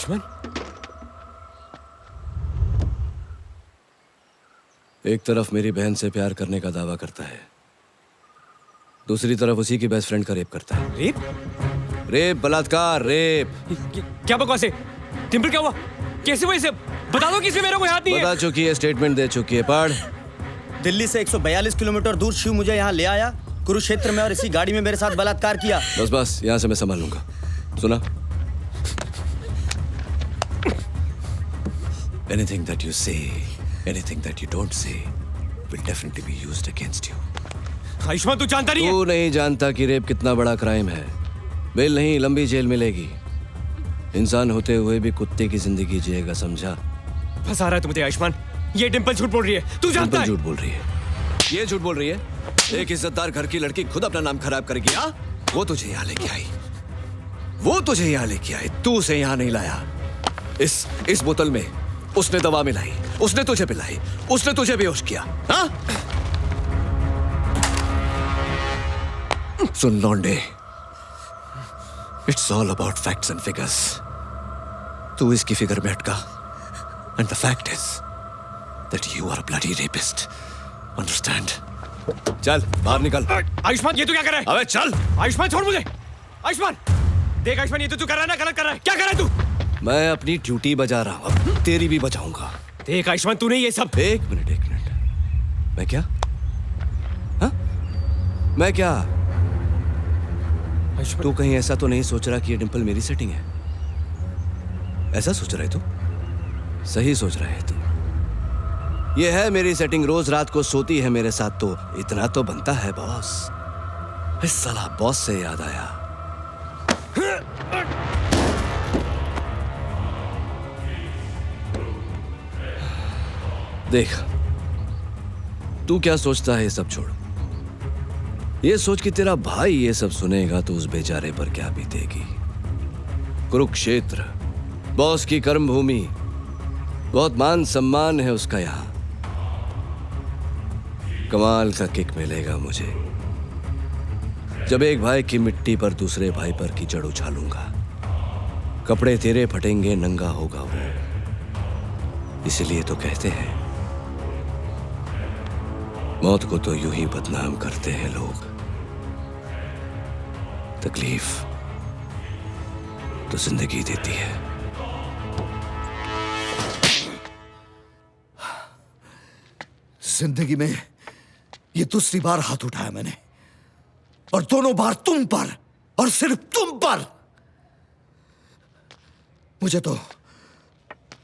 आयुष्मान, एक तरफ मेरी बहन से प्यार करने का दावा करता है, दूसरी तरफ उसी की बेस्ट फ्रेंड का रेप करता है। रेप? रेप, बलात्कार, रेप। क्या बकवास है? डिंपल क्या हुआ? कैसे हुआ? इसे बता दो, किसी मेरे को याद नहीं है। बता चुकी है, स्टेटमेंट दे चुकी है। पढ़। दिल्ली से 142 किलोमीटर दूर शिव मुझे यहाँ ले आया, कुरुक्षेत्र में, और इसी गाड़ी में मेरे साथ बलात्कार किया। बस बस, यहाँ से मैं संभाल लूंगा। सुना? Anything that you say, anything that you don't say, will definitely be used against you. Ayushman, तू जानता नहीं है? तू नहीं जानता कि रेप कितना बड़ा क्राइम है। बेल नहीं, लंबी जेल मिलेगी। इंसान होते हुए भी कुत्ते की जिंदगी जिएगा, समझा? फंसा रहा है तू मुझे आयुष्मान। ये डिंपल झूठ बोल रही है, तू जानता है? झूठ बोल रही है। ये झूठ बोल रही है। एक इज्जतदार घर की लड़की खुद अपना नाम खराब करेगी। हाँ, वो तुझे यहाँ लेके आई, वो तुझे यहाँ लेके आई, तू उसे यहाँ नहीं लाया। इस बोतल में उसने दवा मिलाई, उसने तुझे पिलाई, उसने तुझे बेहोश किया। हाँ? सुन लौंडे, it's all about facts and figures. तू इसकी फिगर में अटका, and the fact is that you are a bloody rapist. Understand? चल बाहर निकल। आयुष्मान, ये तू क्या कर रहा है? अबे चल। आयुष्मान, छोड़ मुझे। आयुष्मान, देख आयुष्मान, ये तो तू कर रहा है ना, गलत कर रहा है। क्या कर रहा है तू? मैं अपनी ड्यूटी बजा रहा हूं, अब तेरी भी बजाऊंगा। देख आयुष्मान, तूने ये सब। एक मिनट। मैं क्या? हाँ? मैं क्या? तू कहीं ऐसा तो नहीं सोच रहा कि ये डिंपल मेरी सेटिंग है? ऐसा सोच रहा है तू? सही सोच रहा है तू। ये है मेरी सेटिंग, रोज रात को सोती है मेरे साथ, तो इतना तो बनता है बॉस। इस साला बॉस से याद आया, देख तू क्या सोचता है, ये सब छोड़। ये सोच कि तेरा भाई ये सब सुनेगा तो उस बेचारे पर क्या बीतेगी। कुरुक्षेत्र, बॉस की कर्म भूमि, बहुत मान सम्मान है उसका यहाँ। कमाल का किक मिलेगा मुझे जब एक भाई की मिट्टी पर दूसरे भाई पर कीचड़ उछालूंगा। कपड़े तेरे फटेंगे, नंगा होगा वो। इसलिए तो कहते हैं मौत को तो यूं ही बदनाम करते हैं लोग, तकलीफ तो जिंदगी देती है। जिंदगी में ये दूसरी बार हाथ उठाया मैंने, और दोनों बार तुम पर, और सिर्फ तुम पर। मुझे तो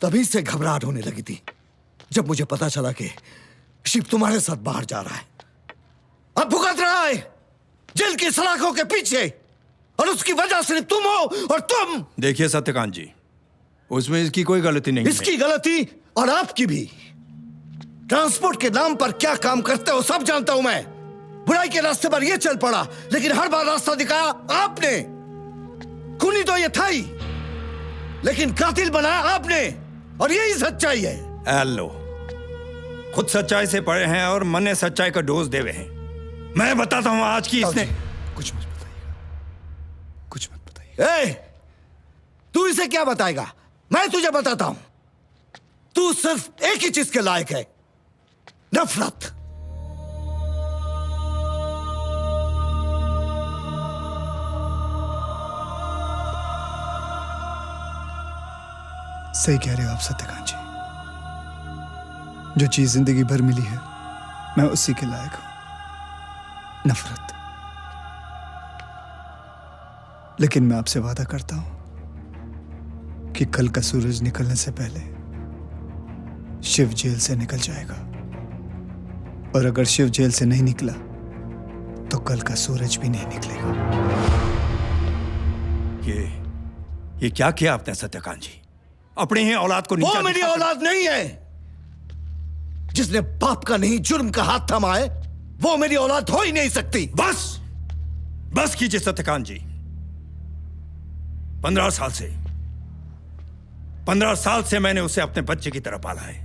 तभी से घबराहट होने लगी थी जब मुझे पता चला कि शिव तुम्हारे साथ बाहर जा रहा है। अब भुगत रहा है जेल की सलाखों के पीछे, और उसकी वजह सिर्फ तुम हो, और तुम। देखिए सत्यकांत जी, उसमें इसकी कोई गलती नहीं है। इसकी गलती और आपकी भी। ट्रांसपोर्ट के नाम पर क्या काम करते हो सब जानता हूं मैं। बुराई के रास्ते पर यह चल पड़ा, लेकिन हर बार रास्ता दिखाया आपने। खूनी तो ये था ही, लेकिन कातिल बनाया आपने, और यही सच्चाई है। हेलो, खुद सच्चाई से पढ़े हैं और मन ने सच्चाई का डोज देवे हैं। मैं बताता हूं आज की इसने। कुछ मत बताइएगा, कुछ मत बताइएगा। तू इसे क्या बताएगा? मैं तुझे बताता हूं। तू सिर्फ एक ही चीज के लायक है, नफरत। सही कह रहे हो आप सत्यकांत जी। जो चीज जिंदगी भर मिली है, मैं उसी के लायक हूं, नफरत। लेकिन मैं आपसे वादा करता हूं कि कल का सूरज निकलने से पहले शिव जेल से निकल जाएगा, और अगर शिव जेल से नहीं निकला तो कल का सूरज भी नहीं निकलेगा। ये क्या किया आपने सत्यकांत जी? अपनी ही औलाद को नीचा वो मेरी औलाद नहीं है। जिसने बाप का नहीं जुर्म का हाथ थमा है, वो मेरी औलाद हो ही नहीं सकती। बस कीजिए सत्यकांत जी। 15 साल से मैंने उसे अपने बच्चे की तरह पाला है,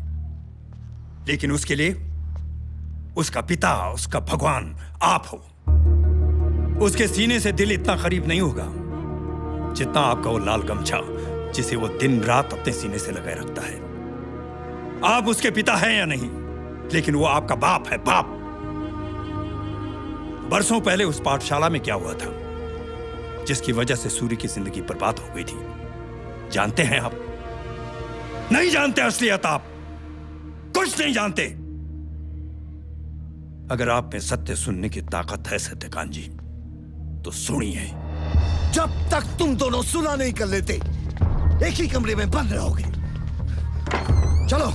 लेकिन उसके लिए उसका पिता, उसका भगवान आप हो। उसके सीने से दिल इतना करीब नहीं होगा जितना आपका वो लाल गमछा जिसे वो दिन रात अपने सीने से लगाए रखता है। आप उसके पिता हैं या नहीं, लेकिन वो आपका बाप है, बाप। बरसों पहले उस पाठशाला में क्या हुआ था जिसकी वजह से सूर्य की जिंदगी बर्बाद हो गई थी, जानते हैं आप? नहीं जानते असलियत, आप कुछ नहीं जानते। अगर आप में सत्य सुनने की ताकत है सत्यकांत जी, तो सुनिए। जब तक तुम दोनों सुना नहीं कर लेते, एक ही कमरे में बंद रहोगे। चलो।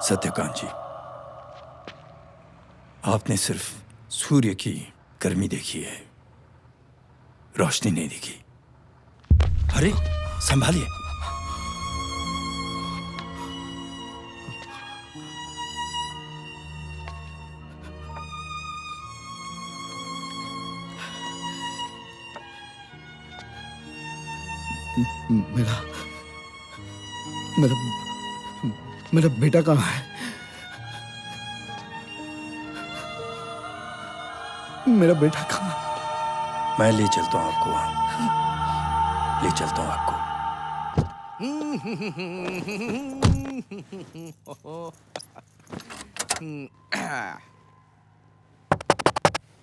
सत्यकांत जी, आपने सिर्फ सूर्य की गर्मी देखी है, रोशनी नहीं देखी। अरे संभालिए। मेरा मेरा मेरा बेटा कहाँ है? मेरा बेटा कहाँ है? मैं ले चलता हूं आपको वहां, ले चलता हूं आपको।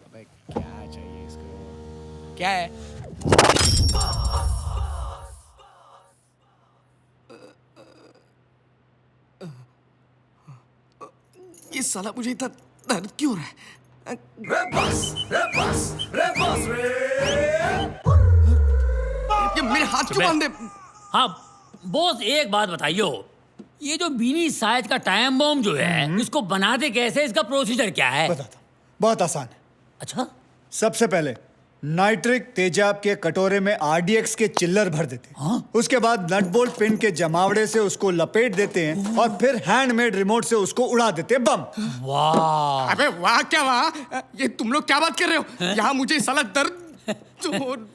अबे क्या चाहिए इसको? क्या है? ये साला मुझे इतना दर्द क्यों हो रहा है? ये मेरे हाथ क्यों बांधे? हाँ बॉस, एक बात बताइयो, ये जो बीनी साइज का टाइम बॉम्ब जो है, इसको बनाते कैसे, इसका प्रोसीजर क्या है? बताता हूँ, बहुत आसान है। अच्छा, सबसे पहले नाइट्रिक तेजाब के कटोरे में आरडीएक्स के चिल्लर भर देते हैं। हाँ? उसके बाद नट बोल्ट पिन के जमावड़े से उसको लपेट देते हैं और फिर हैंडमेड रिमोट से उसको उड़ा देते हैं। बम। वाह। अबे वाह क्या वाह? ये तुम लोग क्या बात कर रहे हो? यहाँ मुझे साला दर्द